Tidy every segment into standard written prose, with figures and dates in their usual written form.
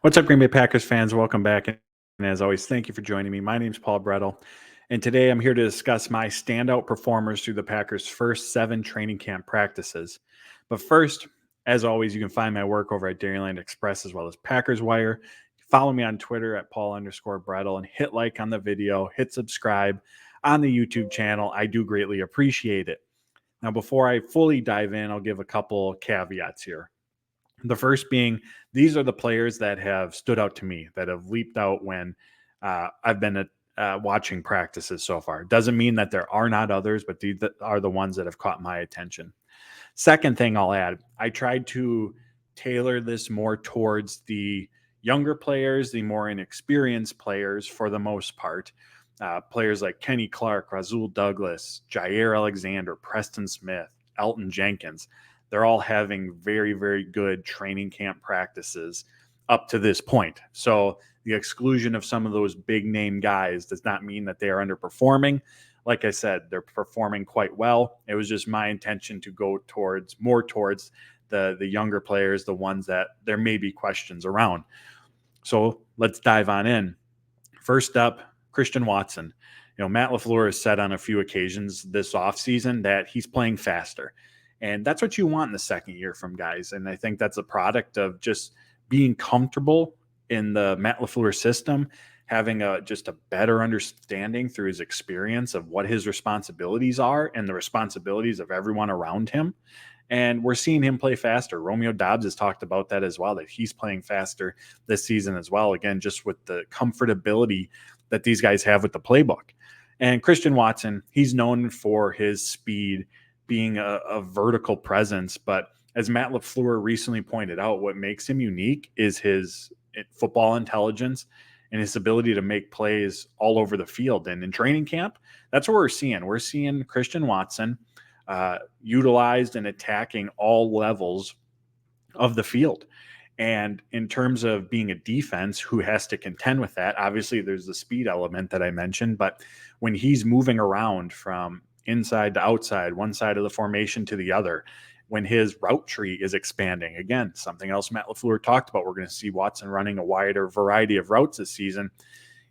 What's up, Green Bay Packers fans? Welcome back. And as always, thank you for joining me. My name's Paul Brettel. And today I'm here to discuss my standout performers through the Packers' first 7 training camp practices. But first, as always, you can find my work over at Dairyland Express as well as Packers Wire. Follow me on Twitter at Paul_Brettel and hit like on the video, hit subscribe on the YouTube channel. I do greatly appreciate it. Now, before I fully dive in, I'll give a couple caveats here. The first being, these are the players that have stood out to me, that have leaped out when I've been watching practices so far. Doesn't mean that there are not others, but these are the ones that have caught my attention. Second thing I'll add, I tried to tailor this more towards the younger players, the more inexperienced players for the most part. Players like Kenny Clark, Rasul Douglas, Jair Alexander, Preston Smith, Elton Jenkins. They're all having very, very good training camp practices up to this point. So the exclusion of some of those big name guys does not mean that they are underperforming. Like I said, they're performing quite well. It was just my intention to go more towards the younger players, the ones that there may be questions around. So let's dive on in. First up, Christian Watson. Matt LaFleur has said on a few occasions this offseason that he's playing faster. And that's what you want in the second year from guys. And I think that's a product of just being comfortable in the Matt LaFleur system, having just a better understanding through his experience of what his responsibilities are and the responsibilities of everyone around him. And we're seeing him play faster. Romeo Doubs has talked about that as well, that he's playing faster this season as well. Again, just with the comfortability that these guys have with the playbook. And Christian Watson, he's known for his speed, being a vertical presence. But as Matt LaFleur recently pointed out, what makes him unique is his football intelligence and his ability to make plays all over the field. And in training camp, that's what we're seeing. We're seeing Christian Watson utilized and attacking all levels of the field. And in terms of being a defense who has to contend with that, obviously there's the speed element that I mentioned, but when he's moving around from inside to outside, one side of the formation to the other, when his route tree is expanding, again, something else Matt LaFleur talked about, we're going to see Watson running a wider variety of routes this season.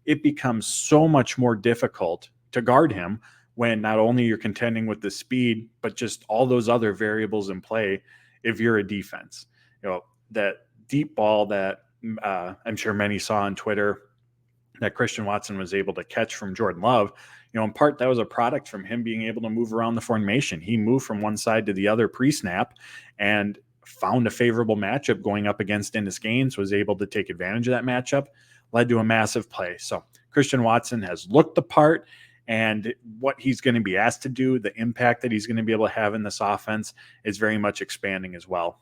It becomes so much more difficult to guard him when not only you're contending with the speed, but just all those other variables in play if you're a defense. That deep ball that I'm sure many saw on Twitter that Christian Watson was able to catch from Jordan Love, in part that was a product from him being able to move around the formation. He moved from one side to the other pre-snap and found a favorable matchup going up against Ennis Gaines, was able to take advantage of that matchup, led to a massive play. So Christian Watson has looked the part, and what he's going to be asked to do, the impact that he's going to be able to have in this offense is very much expanding as well.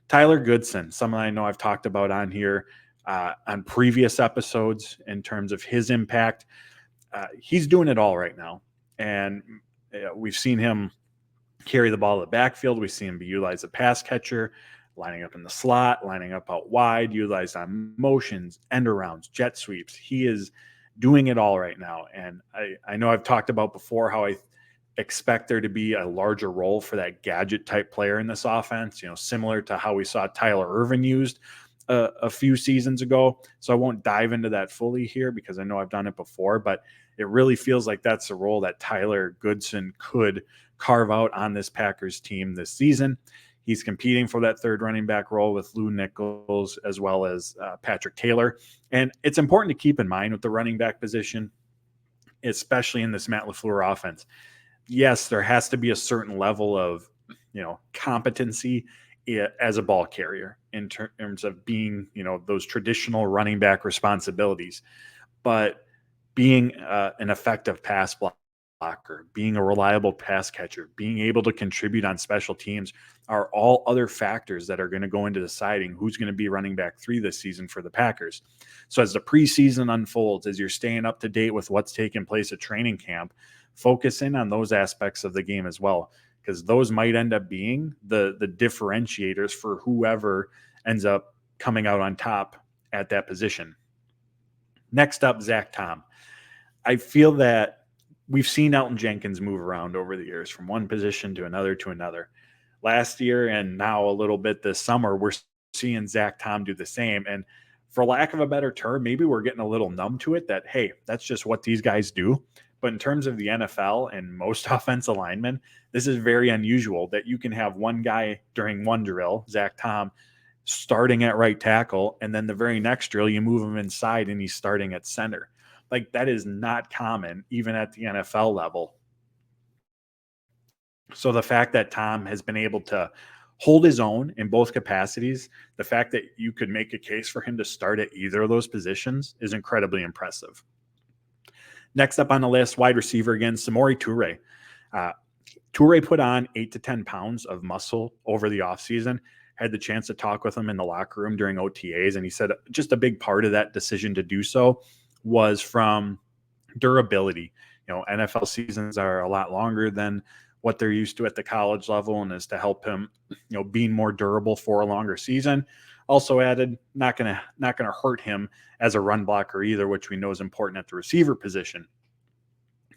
Tyler Goodson, someone I know I've talked about on here on previous episodes in terms of his impact. He's doing it all right now. And we've seen him carry the ball in the backfield. We've seen him be utilized as a pass catcher, lining up in the slot, lining up out wide, utilized on motions, end arounds, jet sweeps. He is doing it all right now. And I know I've talked about before how I expect there to be a larger role for that gadget type player in this offense, similar to how we saw Tyler Ervin used a few seasons ago. So I won't dive into that fully here because I know I've done it before, but it really feels like that's the role that Tyler Goodson could carve out on this Packers team this season. He's competing for that third running back role with Lou Nichols as well as Patrick Taylor. And it's important to keep in mind with the running back position, especially in this Matt LaFleur offense. Yes, there has to be a certain level of, competency as a ball carrier in terms of being, those traditional running back responsibilities. But being an effective pass blocker, being a reliable pass catcher, being able to contribute on special teams are all other factors that are going to go into deciding who's going to be running back 3 this season for the Packers. So as the preseason unfolds, as you're staying up to date with what's taking place at training camp, focus in on those aspects of the game as well, because those might end up being the differentiators for whoever ends up coming out on top at that position. Next up, Zach Tom. I feel that we've seen Elton Jenkins move around over the years from one position to another to another. Last year and now a little bit this summer, we're seeing Zach Tom do the same. And for lack of a better term, maybe we're getting a little numb to it that, hey, that's just what these guys do. But in terms of the NFL and most offensive linemen, this is very unusual that you can have one guy during one drill, Zach Tom, starting at right tackle, and then the very next drill, you move him inside and he's starting at center. Like, that is not common, even at the NFL level. So the fact that Tom has been able to hold his own in both capacities, the fact that you could make a case for him to start at either of those positions is incredibly impressive. Next up on the list, wide receiver again, Samori Toure. Toure put on 8 to 10 pounds of muscle over the offseason. Had the chance to talk with him in the locker room during OTAs, and he said just a big part of that decision to do so was from durability. NFL seasons are a lot longer than what they're used to at the college level, and is to help him, being more durable for a longer season. Also added, not gonna hurt him as a run blocker either, which we know is important at the receiver position.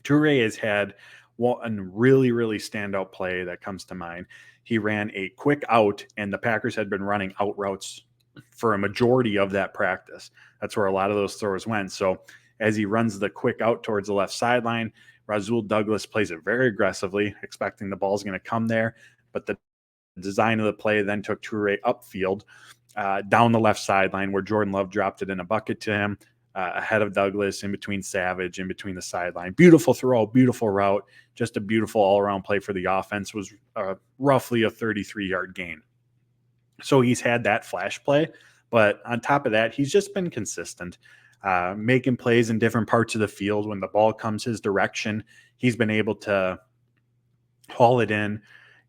Toure has had one really, really standout play that comes to mind. He ran a quick out, and the Packers had been running out routes for a majority of that practice. That's where a lot of those throws went. So as he runs the quick out towards the left sideline, Rasul Douglas plays it very aggressively, expecting the ball's going to come there. But the design of the play then took Toure upfield, down the left sideline, where Jordan Love dropped it in a bucket to him, ahead of Douglas, in between Savage, in between the sideline. Beautiful throw, beautiful route, just a beautiful all-around play for the offense. Was roughly a 33-yard gain. So he's had that flash play, but on top of that, he's just been consistent, making plays in different parts of the field. When the ball comes his direction, he's been able to haul it in.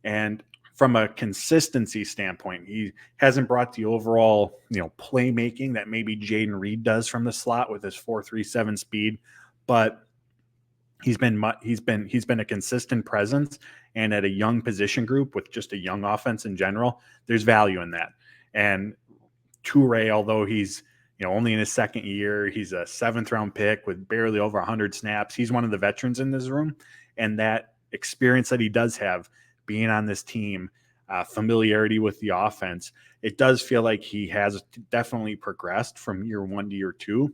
And from a consistency standpoint, he hasn't brought the overall, playmaking that maybe Jaden Reed does from the slot with his 4.37 speed, but he's been a consistent presence, and at a young position group with just a young offense in general, there's value in that. And Toure, although he's only in his second year, he's a 7th-round pick with barely over 100 snaps. He's one of the veterans in this room, and that experience that he does have being on this team, familiarity with the offense, it does feel like he has definitely progressed from year 1 to year 2.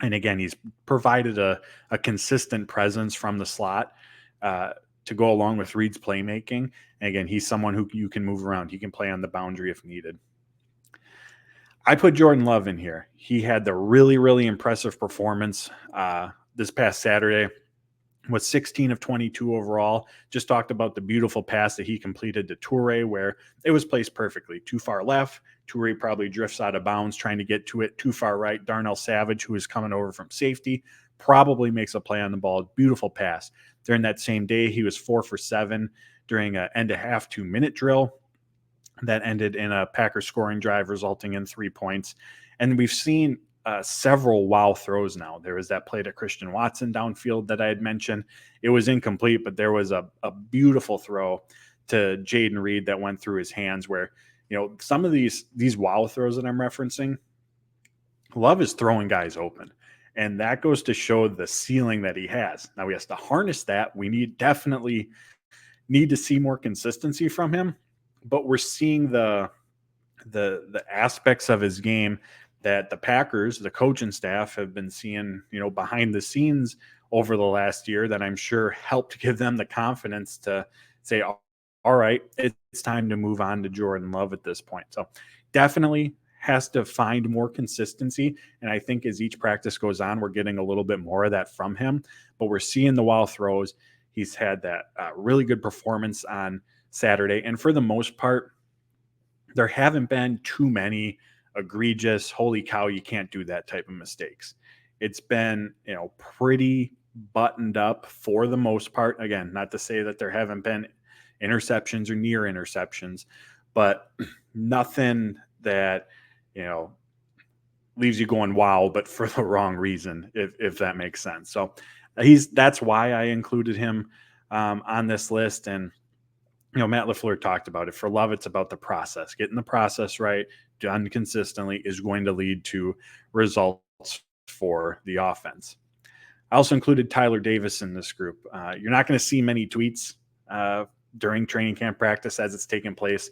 And again, he's provided a consistent presence from the slot to go along with Reed's playmaking. And again, he's someone who you can move around. He can play on the boundary if needed. I put Jordan Love in here. He had the really, really impressive performance this past Saturday. Was 16 of 22 overall. Just talked about the beautiful pass that he completed to Toure, where it was placed perfectly. Too far left. Toure probably drifts out of bounds trying to get to it. Too far right. Darnell Savage, who is coming over from safety, probably makes a play on the ball. Beautiful pass. During that same day, he was 4 for 7 during an end-of-half 2-minute drill that ended in a Packers scoring drive, resulting in 3 points. And we've seen several wow throws now. There was that play to Christian Watson downfield that I had mentioned. It was incomplete, but there was a beautiful throw to Jaden Reed that went through his hands, where, some of these wow throws that I'm referencing, Love is throwing guys open. And that goes to show the ceiling that he has. Now he has to harness that. We definitely need to see more consistency from him, but we're seeing the aspects of his game that the Packers, the coaching staff, have been seeing, behind the scenes over the last year, that I'm sure helped give them the confidence to say, all right, it's time to move on to Jordan Love at this point. So definitely has to find more consistency. And I think as each practice goes on, we're getting a little bit more of that from him, but we're seeing the wild throws. He's had that really good performance on Saturday. And for the most part, there haven't been too many egregious, holy cow, you can't do that type of mistakes. It's been, pretty buttoned up for the most part. Again, not to say that there haven't been interceptions or near interceptions, but nothing that, leaves you going, wow, but for the wrong reason, if that makes sense. So that's why I included him on this list. And, Matt LaFleur talked about it. For Love, it's about the process. Getting the process right, done consistently, is going to lead to results for the offense. I also included Tyler Davis in this group. You're not going to see many tweets during training camp practice as it's taking place.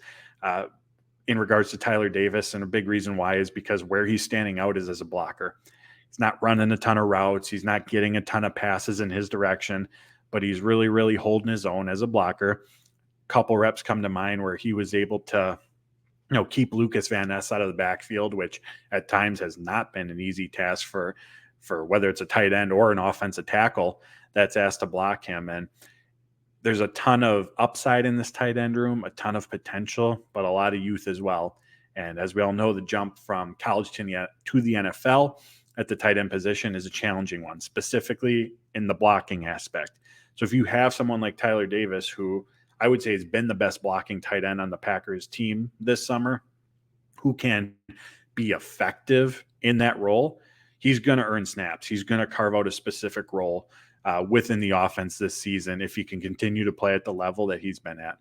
in regards to Tyler Davis. And a big reason why is because where he's standing out is as a blocker. He's not running a ton of routes. He's not getting a ton of passes in his direction, but he's really, really holding his own as a blocker. Couple reps come to mind where he was able to, keep Lucas Van Ness out of the backfield, which at times has not been an easy task for whether it's a tight end or an offensive tackle that's asked to block him. And there's a ton of upside in this tight end room, a ton of potential, but a lot of youth as well. And as we all know, the jump from college to the NFL at the tight end position is a challenging one, specifically in the blocking aspect. So if you have someone like Tyler Davis, who I would say has been the best blocking tight end on the Packers team this summer, who can be effective in that role, he's going to earn snaps. He's going to carve out a specific role within the offense this season if he can continue to play at the level that he's been at.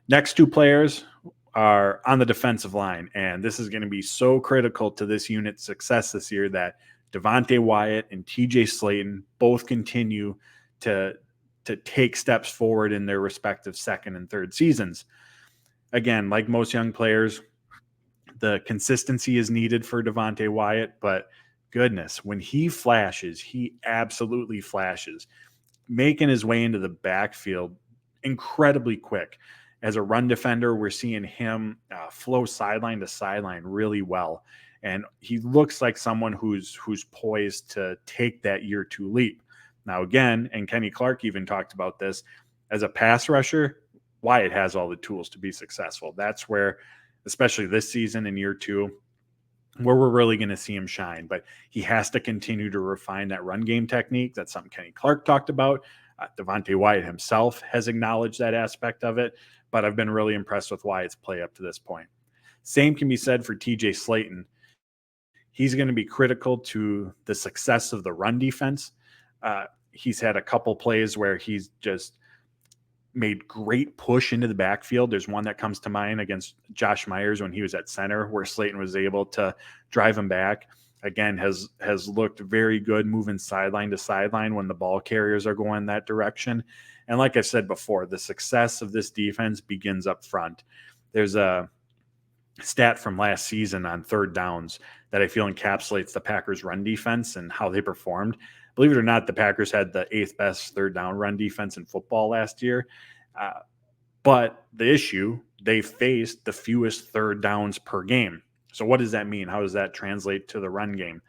Next two players are on the defensive line, and this is going to be so critical to this unit's success this year that DeVonte Wyatt and TJ Slayton both continue to take steps forward in their respective second and third seasons. Again, like most young players, the consistency is needed for DeVonte Wyatt, but goodness, when he flashes, he absolutely flashes, making his way into the backfield incredibly quick. As a run defender, we're seeing him flow sideline to sideline really well. And he looks like someone who's poised to take that year two leap. Now, again, and Kenny Clark even talked about this, as a pass rusher, Wyatt has all the tools to be successful. That's where, especially this season in year two, where we're really going to see him shine. But he has to continue to refine that run game technique. That's something Kenny Clark talked about. DeVonte Wyatt himself has acknowledged that aspect of it, but I've been really impressed with Wyatt's play up to this point. Same can be said for TJ Slayton. He's going to be critical to the success of the run defense. He's had a couple plays where he's just made great push into the backfield. There's one that comes to mind against Josh Myers when he was at center, where Slayton was able to drive him back. Again, has looked very good moving sideline to sideline when the ball carriers are going that direction. And like I said before, the success of this defense begins up front. There's a stat from last season on third downs that I feel encapsulates the Packers' run defense and how they performed. Believe it or not, the Packers had the 8th best third down run defense in football last year. But the issue, they faced the fewest third downs per game. So what does that mean? How does that translate to the run game?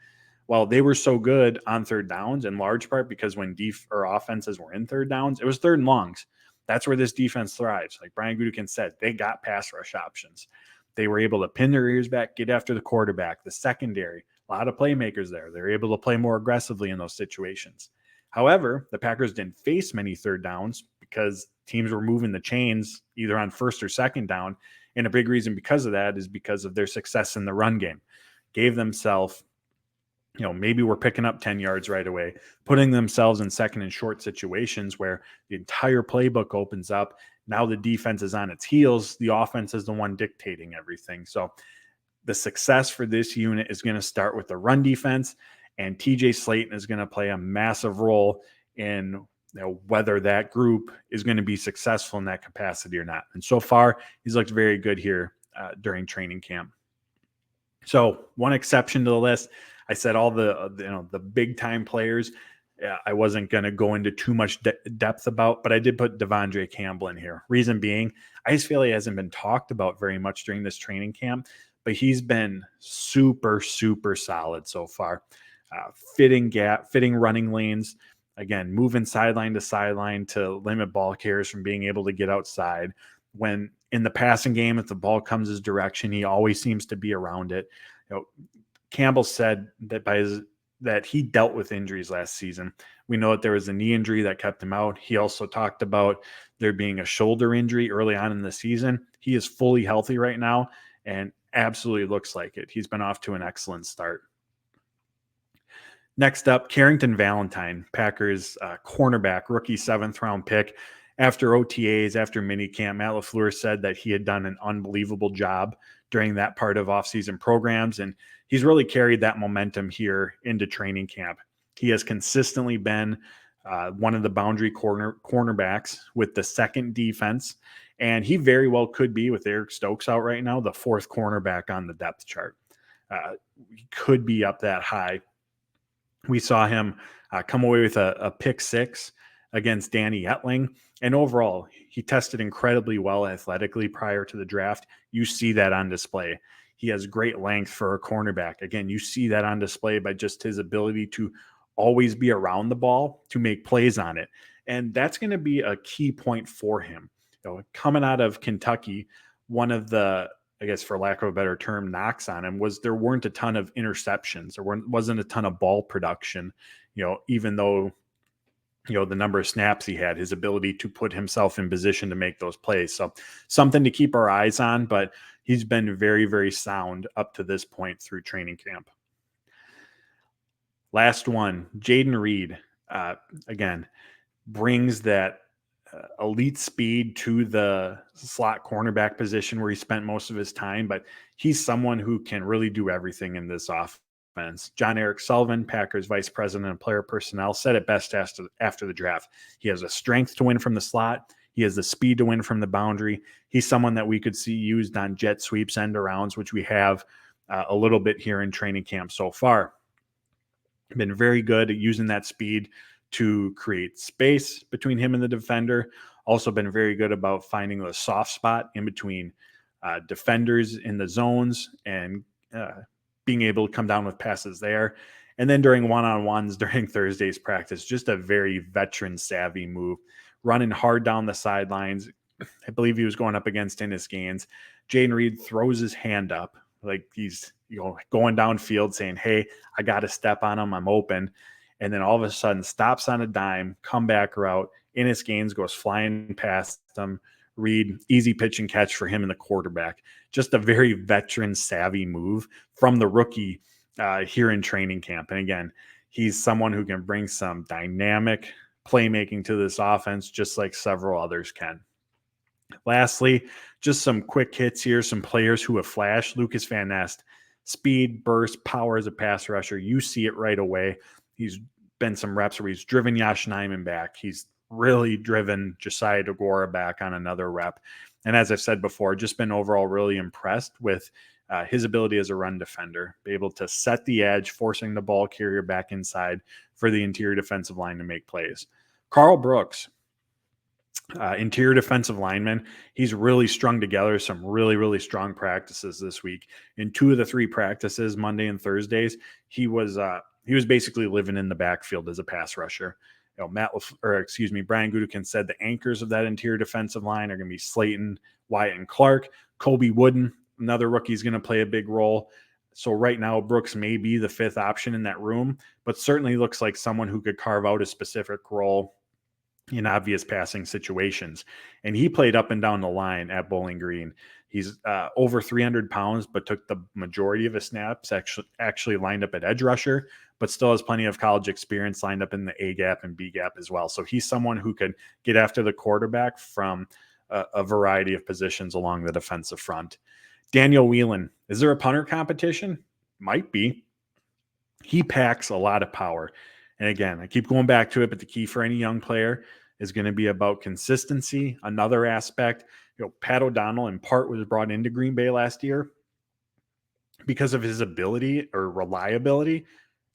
Well, they were so good on third downs in large part because when offenses were in third downs, it was third and longs. That's where this defense thrives. Like Brian Gutekunst said, they got pass rush options. They were able to pin their ears back, get after the quarterback, the secondary, a lot of playmakers there. They're able to play more aggressively in those situations. However, the Packers didn't face many third downs because teams were moving the chains either on first or second down. And a big reason because of that is because of their success in the run game. Gave themselves, maybe we're picking up 10 yards right away, putting themselves in second and short situations where the entire playbook opens up. Now the defense is on its heels. The offense is the one dictating everything. So the success for this unit is going to start with the run defense, and TJ Slayton is going to play a massive role in whether that group is going to be successful in that capacity or not. And so far, he's looked very good here during training camp. So one exception to the list, I said all the big time players. I wasn't going to go into too much depth about, but I did put DeVontae Campbell in here. Reason being, I just feel he hasn't been talked about very much during this training camp, but he's been super, super solid so far. Fitting running lanes, again, moving sideline to sideline to limit ball carriers from being able to get outside. When in the passing game, if the ball comes his direction, he always seems to be around it. Campbell said that that he dealt with injuries last season. We know that there was a knee injury that kept him out. He also talked about there being a shoulder injury early on in the season. He is fully healthy right now and absolutely looks like it. He's been off to an excellent start. Next up, Carrington Valentine, Packers cornerback, rookie 7th round pick. After OTAs, after minicamp, Matt LaFleur said that he had done an unbelievable job during that part of offseason programs, and he's really carried that momentum here into training camp. He has consistently been one of the boundary cornerbacks with the second defense. And he very well could be, with Eric Stokes out right now, the fourth cornerback on the depth chart. He could be up that high. We saw him come away with a pick six against Danny Etling. And overall, he tested incredibly well athletically prior to the draft. You see that on display. He has great length for a cornerback. Again, you see that on display by just his ability to always be around the ball to make plays on it. And that's going to be a key point for him. Coming out of Kentucky, one of the, I guess for lack of a better term, knocks on him was there weren't a ton of interceptions. There wasn't a ton of ball production, even though, the number of snaps he had, his ability to put himself in position to make those plays. So something to keep our eyes on, but he's been very, very sound up to this point through training camp. Last one, Jaden Reed, again, brings that elite speed to the slot cornerback position where he spent most of his time, but he's someone who can really do everything in this offense. John Eric Sullivan, Packers vice president of player personnel, said it best after the draft. He has a strength to win from the slot. He has the speed to win from the boundary. He's someone that we could see used on jet sweeps, end arounds, which we have a little bit here in training camp so far. Been very good at using that speed to create space between him and the defender. Also been very good about finding the soft spot in between defenders in the zones and being able to come down with passes there. And then during one-on-ones during Thursday's practice, just a very veteran savvy move, running hard down the sidelines. I believe he was going up against Ennis Gaines. Jaden Reed throws his hand up like he's going downfield saying, hey, I got to step on him. I'm open. And then all of a sudden stops on a dime, comeback route. Ennis Gaines goes flying past him. Reed, easy pitch and catch for him and the quarterback. Just a very veteran savvy move from the rookie here in training camp. And again, he's someone who can bring some dynamic playmaking to this offense, just like several others can. Lastly, just some quick hits here, some players who have flashed. Lucas Van Nest, speed, burst, power as a pass rusher. You see it right away. He's been some reps where he's driven Yosh Nijman back. He's really driven Josiah DeGuara back on another rep. And as I've said before, just been overall really impressed with his ability as a run defender, be able to set the edge, forcing the ball carrier back inside for the interior defensive line to make plays. Carl Brooks, interior defensive lineman. He's really strung together some really, really strong practices this week. In 2 of the 3 practices, Monday and Thursdays, he was basically living in the backfield as a pass rusher. Brian Gutekunst said the anchors of that interior defensive line are going to be Slayton, Wyatt, and Clark. Kobe Wooden, another rookie, is going to play a big role. So right now, Brooks may be the 5th option in that room, but certainly looks like someone who could carve out a specific role in obvious passing situations. And he played up and down the line at Bowling Green. He's over 300 pounds, but took the majority of his snaps, actually lined up at edge rusher, but still has plenty of college experience lined up in the A gap and B gap as well. So he's someone who could get after the quarterback from a variety of positions along the defensive front. Daniel Whelan, is there a punter competition? Might be. He packs a lot of power. And again, I keep going back to it, but the key for any young player is going to be about consistency. Another aspect, Pat O'Donnell in part was brought into Green Bay last year because of his ability or reliability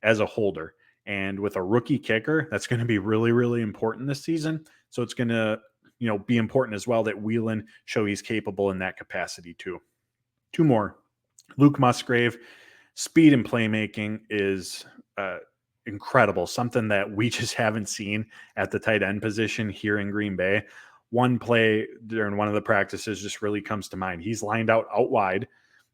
as a holder. And with a rookie kicker, that's going to be really, really important this season. So it's going to, be important as well that Whelan show he's capable in that capacity too. 2 more. Luke Musgrave, speed and playmaking is incredible, something that we just haven't seen at the tight end position here in Green Bay. One play during one of the practices just really comes to mind. He's lined out wide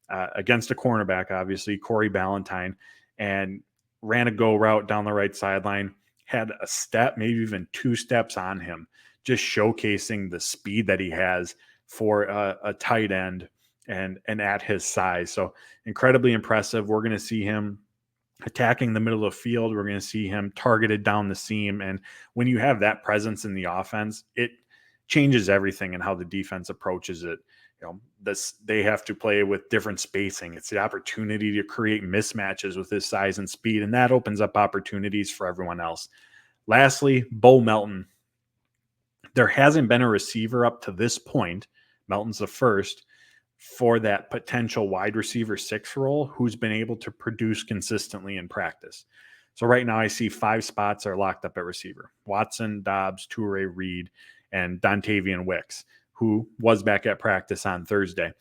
against a cornerback, obviously, Corey Ballantyne, and ran a go route down the right sideline, had a step, maybe even 2 steps on him, just showcasing the speed that he has for a tight end and at his size. So incredibly impressive. We're going to see him attacking the middle of the field. We're going to see him targeted down the seam. And when you have that presence in the offense, it changes everything and how the defense approaches it. They have to play with different spacing. It's the opportunity to create mismatches with his size and speed, and that opens up opportunities for everyone else. Lastly, Bo Melton. There hasn't been a receiver up to this point. Melton's the first for that potential wide receiver 6 role who's been able to produce consistently in practice. So right now I see 5 spots are locked up at receiver. Watson, Dobbs, Toure, Reed, and Dontavian Wicks, who was back at practice on Thursday.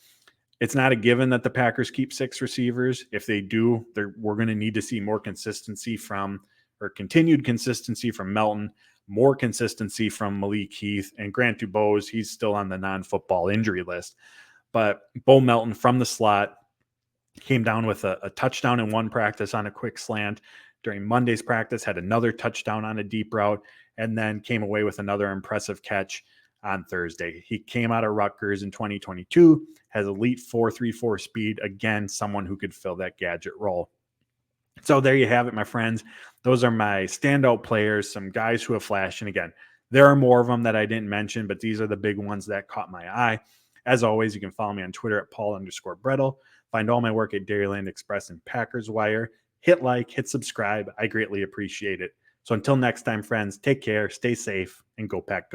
It's not a given that the Packers keep 6 receivers. If they do, we're going to need to see more consistency or continued consistency from Melton, more consistency from Malik Heath, and Grant Dubose. He's still on the non-football injury list. But Bo Melton from the slot came down with a touchdown in one practice on a quick slant. During Monday's practice, had another touchdown on a deep route, and then came away with another impressive catch on Thursday. He came out of Rutgers in 2022, has elite 4.34 speed. Again, someone who could fill that gadget role. So there you have it, my friends. Those are my standout players, some guys who have flashed. And again, there are more of them that I didn't mention, but these are the big ones that caught my eye. As always, you can follow me on Twitter at Paul_Brettel. Find all my work at Dairyland Express and Packers Wire. Hit like, hit subscribe. I greatly appreciate it. So until next time, friends, take care, stay safe, and go Pack Go.